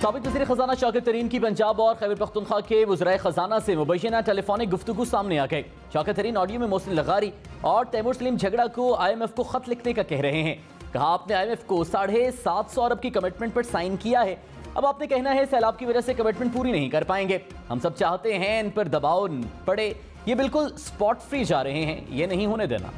साबिक वज़ीर ख़ज़ाना शौकत तरीन की पंजाब और खैबर पख्तूनख्वा के वज़राए ख़ज़ाना से मुबैना टेलीफोनिक गुफ्तगू सामने आ गई। शौकत तरीन ऑडियो में मोहसिन लगारी और तैमूर सलीम झगड़ा को IMF को खत लिखने का कह रहे हैं। कहा आपने IMF को 750 अरब की कमिटमेंट पर साइन किया है, अब आपने कहना है सैलाब की वजह से कमिटमेंट पूरी नहीं कर पाएंगे। हम सब चाहते हैं इन पर दबाव पड़े, ये बिल्कुल स्पॉट फ्री जा रहे हैं, ये नहीं होने देना।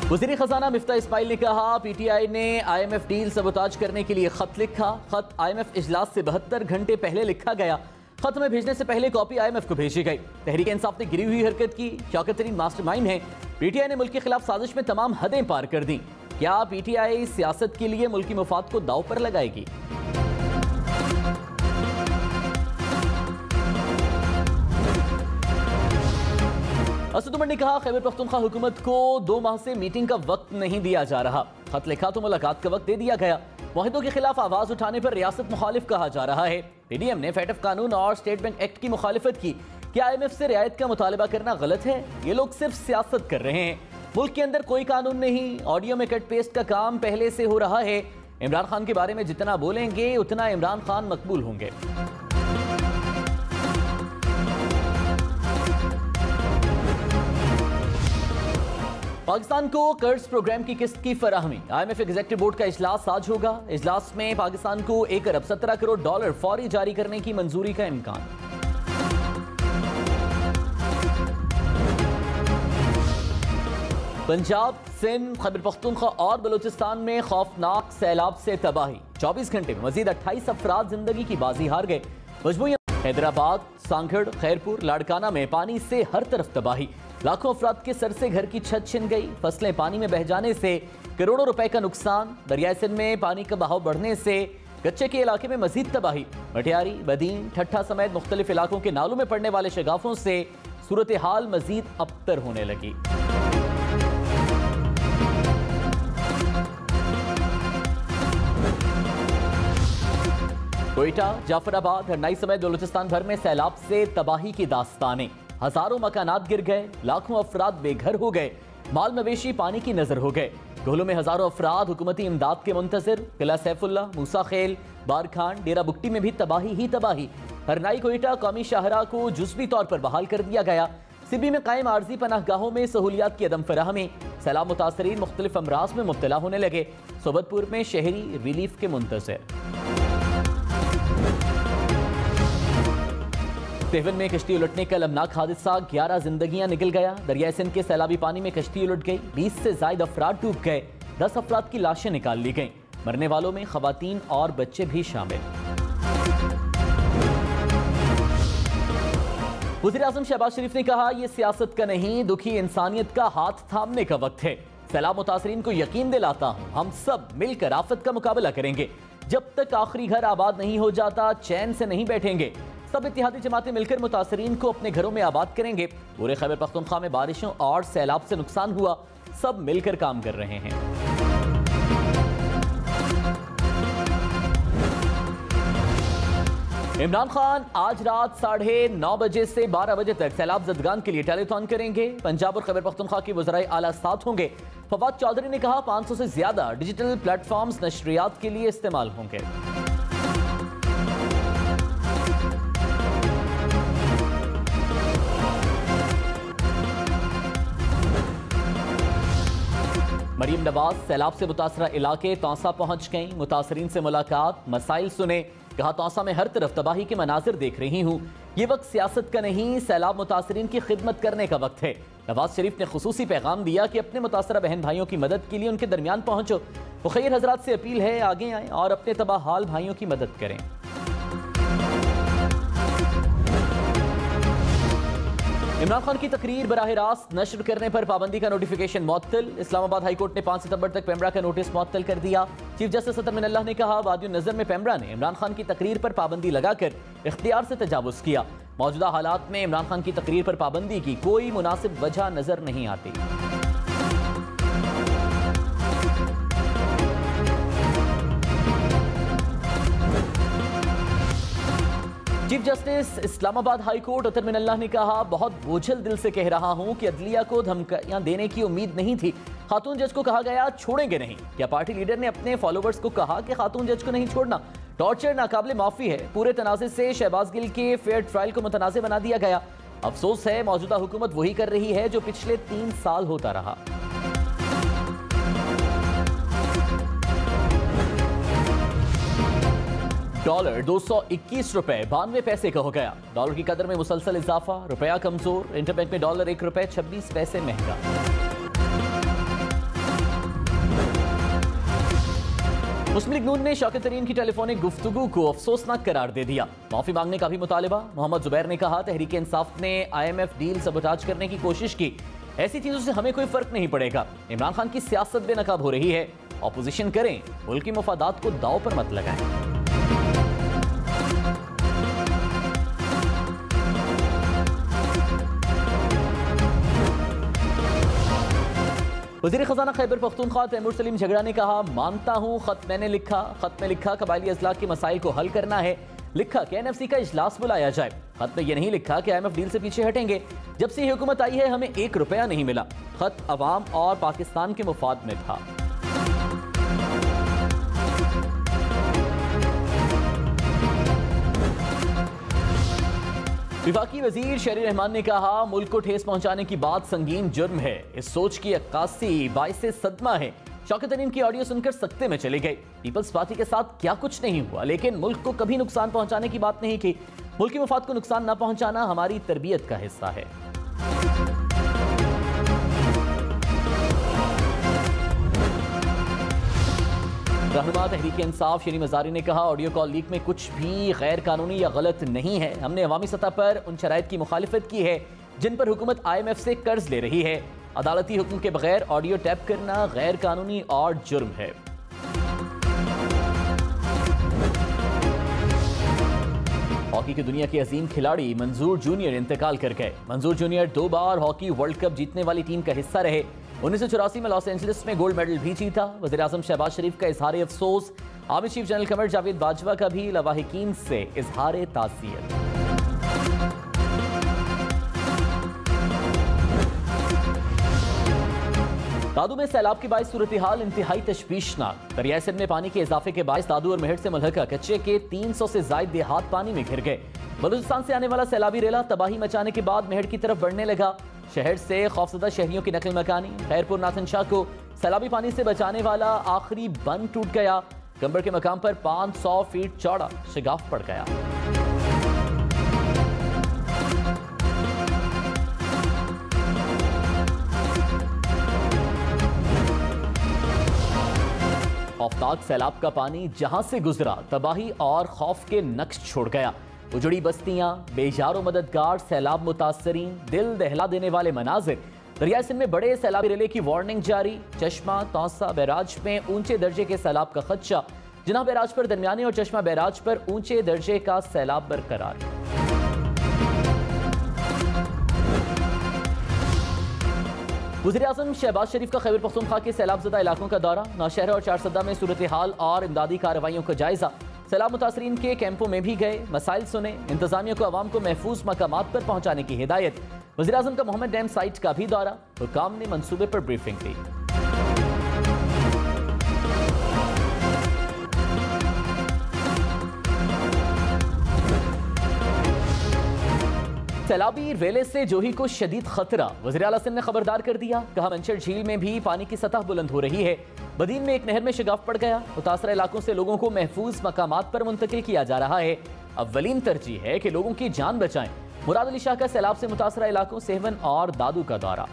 वज़ीर ख़ज़ाना मिफ्ता इस्माइल ने कहा PTI ने IMF डील सबोताज करने के लिए खत लिखा। खत IMF इजलास से 72 घंटे पहले लिखा गया। खत में भेजने से पहले कॉपी IMF को भेजी गई। तहरीक इंसाफ ने गिरी हुई हरकत की। शौकत तरीन मास्टरमाइंड है। PTI ने मुल्क के खिलाफ साजिश में तमाम हदें पार कर दी। क्या PTI सियासत के लिए मुल्की मफाद को दाव पर लगाएगी? असद उमर ने कहा खैबर पख्तूनख्वा हुकूमत को 2 माह से मीटिंग का वक्त नहीं दिया जा रहा। खत लिखा तो मुलाकात का वक्त दे दिया गया। मुआहिदों के खिलाफ आवाज उठाने पर रियासत मुखालिफ कहा जा रहा है। PDM ने FATF कानून और स्टेट बैंक एक्ट की मुखालिफत की। क्या IMF से रियायत का मुतालबा करना गलत है? ये लोग सिर्फ सियासत कर रहे हैं। मुल्क के अंदर कोई कानून नहीं। ऑडियो में कट पेस्ट का काम पहले से हो रहा है। इमरान खान के बारे में जितना बोलेंगे उतना इमरान खान मकबूल होंगे। पाकिस्तान को कर्ज प्रोग्राम की किस्त की फराहमी। IMF एग्जीक्यूटिव बोर्ड का इजलास आज होगा। इजलास में पाकिस्तान को $1 अरब 17 करोड़ डॉलर फौरी जारी करने की मंजूरी का इम्कान। पंजाब, सिंध, खैबर पख्तूनख्वा और बलूचिस्तान में खौफनाक सैलाब से तबाही। 24 घंटे में मजीद 28 अफराद जिंदगी की बाजी हार गए। मजबूरी हैदराबाद, सांगड़, खैरपुर, लाड़काना में पानी से हर तरफ तबाही। लाखों अफराद के सर से घर की छत छिन गई। फसलें पानी में बह जाने से करोड़ों रुपए का नुकसान। दरियाई सिंध में पानी का बहाव बढ़ने से कच्चे के इलाके में मजीद तबाही। मटियारी, बदीन, ठट्ठा समेत मुख्तलिफ इलाकों के नालों में पड़ने वाले शगाफों से सूरत हाल मजीद अबतर होने लगी। कोयटा, जाफराबाद, हरनाई समेत बलूचिस्तान भर में सैलाब से तबाही की दास्तानें। हजारों मकानात गिर गए, लाखों अफराद बेघर हो गए, माल मवेशी पानी की नजर हो गए। गोलों में हजारों अफराद हुकूमती इमदाद के मुंतजर। किला सैफुल्ला, मूसा खेल, बारखान, डेरा बुक्टी में भी तबाही ही तबाही। हरनाई कोयटा कौमी शाहरा को जुज़वी तौर पर बहाल कर दिया गया। सिबी में कायम आर्जी पनाहगाहों में सहूलियात की अदम फराहमी। सैलाब मुतासरीन मुख्तलिफ अमराज में मुब्तला होने लगे। सोबतपुर में शहरी रिलीफ के मुंतजर। तेवन में कश्ती उलटने का अलमनाक हादसा, 11 जिंदगियां निकल गया। दरिया सिंध के सैलाबी पानी में कश्ती उलट गई। 20 से ज्यादा अफराद डूब गए। 10 अफराद की लाशें निकाल ली गईं। मरने वालों में खवातीन और बच्चे भी शामिल। वज़ीर आज़म शहबाज शरीफ ने कहा यह सियासत का नहीं, दुखी इंसानियत का हाथ थामने का वक्त है। सैलाब मुतासरीन को यकीन दिलाता हूं हम सब मिलकर आफत का मुकाबला करेंगे। जब तक आखिरी घर आबाद नहीं हो जाता चैन से नहीं बैठेंगे। सब इत्तेहादी जमातें मिलकर मुतासरीन को अपने घरों में आबाद करेंगे। पूरे खैबर पख्तूनख्वा में बारिशों और सैलाब से नुकसान हुआ, सब मिलकर काम कर रहे हैं। इमरान खान आज रात 9:30 बजे से 12 बजे तक सैलाब जदगान के लिए टेलीथॉन करेंगे। पंजाब और खैबर पख्तूनख्वा के वज़राए आला साथ होंगे। फवाद चौधरी ने कहा 500 से ज्यादा डिजिटल प्लेटफॉर्म्स नशरियात के लिए इस्तेमाल होंगे। मरीम नवाज सैलाब से मुतासरा इलाके तौसा पहुंच गईं। मुतासरीन से मुलाकात, मसाइल सुने। कहा तौसा में हर तरफ तबाही के मनाजिर देख रही हूँ। ये वक्त सियासत का नहीं, सैलाब मुतासरीन की खिदमत करने का वक्त है। नवाज शरीफ ने खुसूसी पैगाम दिया कि अपने मुतासरा बहन भाइयों की मदद के लिए उनके दरमियान पहुंचो। फुखैर हजरात से अपील है आगे आएँ और अपने तबाह हाल भाइयों की मदद करें। इमरान खान की तकरीर बराह रास्त नशर करने पर पाबंदी का नोटिफिकेशन मुअत्तल। इस्लामाबाद हाई कोर्ट ने 5 सितंबर तक पेमरा का नोटिस मुअत्तल कर दिया। चीफ जस्टिस अतर मिनल्लाह ने कहा वादियुन नज़र में पेमरा ने इमरान खान की तकरीर पर पाबंदी लगाकर इख्तियार से तजावुज़ किया। मौजूदा हालात में इमरान खान की तकरीर पर पाबंदी की कोई मुनासिब वजह नजर नहीं आती। Chief justice Islamabad high court Athar Minallah ने कहा, बहुत बोझल दिल से कह रहा हूं कि अदलिया को धमकियां देने की उम्मीद नहीं थी। खातून जज को कहा गया छोड़ेंगे नहीं। क्या पार्टी लीडर ने अपने फॉलोवर्स को कहा कि खातून जज को नहीं छोड़ना? टॉर्चर नाकाबिले माफी है। पूरे तनाज़े से शहबाज गिल के फेयर ट्रायल को मुतनाज़े बना दिया गया। अफसोस है मौजूदा हुकूमत वही कर रही है जो पिछले 3 साल होता रहा। डॉलर 221 रुपए 92 पैसे का हो गया। डॉलर की कदर में मुसलसल इजाफा, रुपया कमजोर। इंटरबैंक में डॉलर 1 रुपए 26 पैसे महंगा। मुस्लिम लीग नून ने शौकत तरीन की टेलीफोनिक गुफ्तगू को अफसोसनाक करार दे दिया। माफी मांगने का भी मुतालिबा। मोहम्मद जुबैर ने कहा, तहरीक इंसाफ ने IMF डील सबोटाज करने की कोशिश की। ऐसी चीजों से हमें कोई फर्क नहीं पड़ेगा। इमरान खान की सियासत बेनकाब हो रही है। ऑपोजिशन करें, मुल्क की मफादात को दाव पर मत लगाएं। वज़ीर खजाना खैबर पख्तूनख्वा तैमूर सलीम झगड़ा ने कहा, मानता हूं खत मैंने लिखा, खत में लिखा कबायली अजला के मसाइल को हल करना है। लिखा कि NFC का इजलास बुलाया जाए। खत में यह नहीं लिखा कि IMF डील से पीछे हटेंगे। जब से हुकूमत आई है हमें 1 रुपया नहीं मिला। खत अवाम और पाकिस्तान के मुफाद में था। विफाकी वजीर शहरी रहमान ने कहा, मुल्क को ठेस पहुंचाने की बात संगीन जुर्म है। इस सोच की अक्कासी बाइस सदमा है। शौकत तरीन की ऑडियो सुनकर सख्ते में चले गए। पीपल्स पार्टी के साथ क्या कुछ नहीं हुआ, लेकिन मुल्क को कभी नुकसान पहुंचाने की बात नहीं की। मुल्क की मफाद को नुकसान न पहुंचाना हमारी तरबियत का हिस्सा है। रहनुमा तहरीक इंसाफ शरीफ मजारी ने कहा, ऑडियो कॉल लीक में कुछ भी गैर कानूनी या गलत नहीं है। हमने अवामी सतह पर उन शराइत की मुखालिफत की है जिन पर हुकूमत IMF से कर्ज ले रही है। अदालती हुक्म के बगैर ऑडियो टैप करना गैर कानूनी और जुर्म है। हॉकी की दुनिया के अजीम खिलाड़ी मंजूर जूनियर इंतकाल कर गए। मंजूर जूनियर 2 बार हॉकी वर्ल्ड कप जीतने वाली टीम का हिस्सा रहे। 1984 में लॉस एंजलिस में गोल्ड मेडल भी जीता। वज़ीर आज़म शहबाज शरीफ का इजहार अफसोस। Army chief general Qamar Javed Bajwa का भी लवाहिकीन से इजहार ताज़ियत। दादू में सैलाब के बायस सूरत हाल इंतहाई तशवीशनाक। दरियाई सिंध में पानी के इजाफे के बायस दादू और मेहट से मुल्हका कच्चे के 300 से जायद देहात पानी में घिर गए। बलूचिस्तान से आने वाला सैलाबी रेला तबाही मचाने के बाद मेहट की तरफ बढ़ने लगा। शहर से खौफजदा शहरियों की नकल मकानी। खैरपुर नाथन शाह को सैलाबी पानी से बचाने वाला आखिरी बंद टूट गया। गंबर के मकाम पर 500 फीट चौड़ा शिगाफ पड़ गया। औफताक सैलाब का पानी जहां से गुजरा तबाही और खौफ के नक्श छोड़ गया। उजड़ी बस्तियां, बेजारो मददगार सैलाब मुतासरीन, दिल दहला देने वाले मनाजिर। दरिया सिंध में बड़े सैलाबी रेले की वार्निंग जारी। चश्मा तौसा बैराज में ऊंचे दर्जे के सैलाब का खदशा। जिना बैराज पर दरमियाने और चश्मा बैराज पर ऊंचे दर्जे का सैलाब बरकरार। वज़ीर आज़म शहबाज शरीफ का खैबर पख्तूनख्वा के सैलाब ज़दा इलाकों का दौरा। नौशहरा और चारसदा में सूरत हाल और इमदादी कार्रवाइयों का जायजा। सैलाब मुतासरीन के कैंपों में भी गए, मसाइल सुने। इंतजामिया को अवाम को महफूज मकामात पर पहुंचाने की हिदायत। वज़ीर आज़म का मोहम्मद डैम साइट का भी दौरा। हुकाम ने मंसूबे पर ब्रीफिंग दी। सैलाबी रेले से जोही को शदीद खतरा। वज़ीर आला सिंध ने खबरदार कर दिया। कहा, मंचर झील में भी पानी की सतह बुलंद हो रही है। बदीन में एक नहर में शिगाफ पड़ गया। मुतासरा इलाकों से लोगों को महफूज मकामात पर मुंतकिल किया जा रहा है। अव्वलीन तरजीह है कि लोगों की जान बचाएं। मुराद अली शाह का सैलाब से मुतासरा इलाकों सेहवन और दादू का दौरा।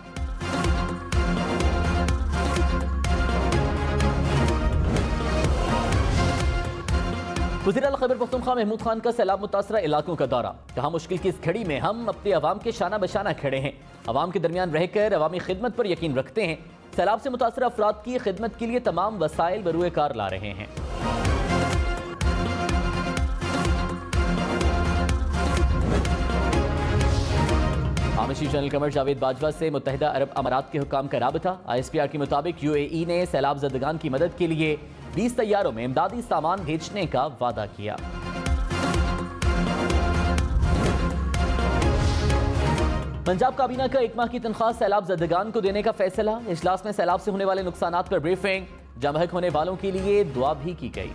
वज़ीर आला खैबर पख्तूनख्वा महमूद खान का सैलाब मुतासरा इलाकों का दौरा। कहा, मुश्किल की इस घड़ी में हम अपने अवाम के शाना बशाना खड़े हैं। अवाम के दरमियान रहकर अवामी खिदमत पर यकीन रखते हैं। सैलाब से मुतासरा अफराद की खिदमत के लिए तमाम वसाइल बरूए कार ला रहे हैं। Army chief general Qamar Javed Bajwa से मुत्तहिदा अरब अमारात के हुक्काम का राबता। ISPR के मुताबिक UAE ने सैलाब ज़दगान की मदद के लिए 20 तैयारों में इमदादी सामान भेजने का वादा किया। पंजाब काबीना का 1 माह की तनख्वाह सैलाब ज़दगान को देने का फैसला। इजलास में सैलाब से होने वाले नुकसानात पर ब्रीफिंग। जमहक होने वालों के लिए दुआ भी की गई।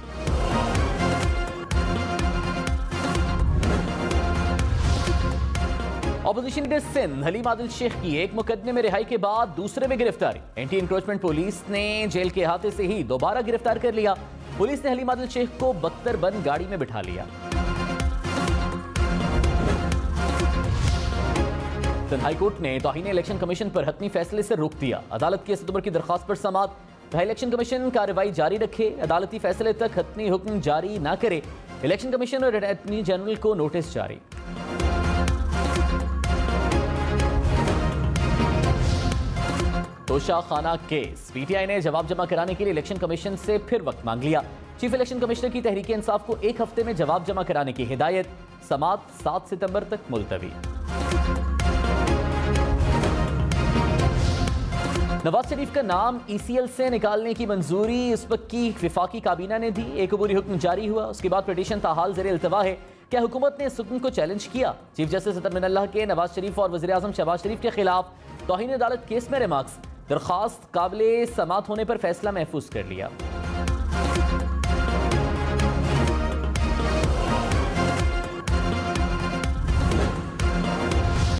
ऑपोजिशन लीडर सिंध हलीम आदिल शेख की एक मुकदमे में रिहाई के बाद दूसरे में गिरफ्तारी। एंटी इंक्रोचमेंट पुलिस ने जेल के अहाते से ही दोबारा गिरफ्तार कर लिया। पुलिस ने हलीम आदिल शेख को बख्तरबंद गाड़ी में बिठा लिया। सिंध हाई कोर्ट ने तौहीन इलेक्शन कमीशन पर हतमी फैसले से रोक दिया। अदालत की सितंबर की दरख्वास्त पर समाअत। कहा इलेक्शन कमीशन कार्रवाई जारी रखे, अदालती फैसले तक हतमी हुक्म जारी न करे। इलेक्शन कमीशन और अटॉर्नी जनरल को नोटिस जारी। तोशा खाना केस, पीटीआई ने जवाब जमा कराने के लिए इलेक्शन कमीशन से फिर वक्त मांग लिया। चीफ इलेक्शन कमिश्नर की तहरीक इंसाफ को 1 हफ्ते में जवाब जमा कराने की हिदायत। समाअत 7 सितंबर तक मुलतवी। नवाज शरीफ का नाम ECL से निकालने की मंजूरी इस वक्त की विफाकी काबीना ने दी। एक अबूरी हुक्म जारी हुआ, उसके बाद पिटीशन ताहाल ज़ेर इल्तवा है। क्या हुकूमत ने इस हुक्म को चैलेंज किया? चीफ जस्टिस अतर मिनल्लाह के नवाज शरीफ और वज़ीर आज़म शहबाज शरीफ के खिलाफ तौहीन अदालत केस में रिमार्क्स। दरख्वास्त काबिले समाअत होने पर फैसला महफूज कर लिया।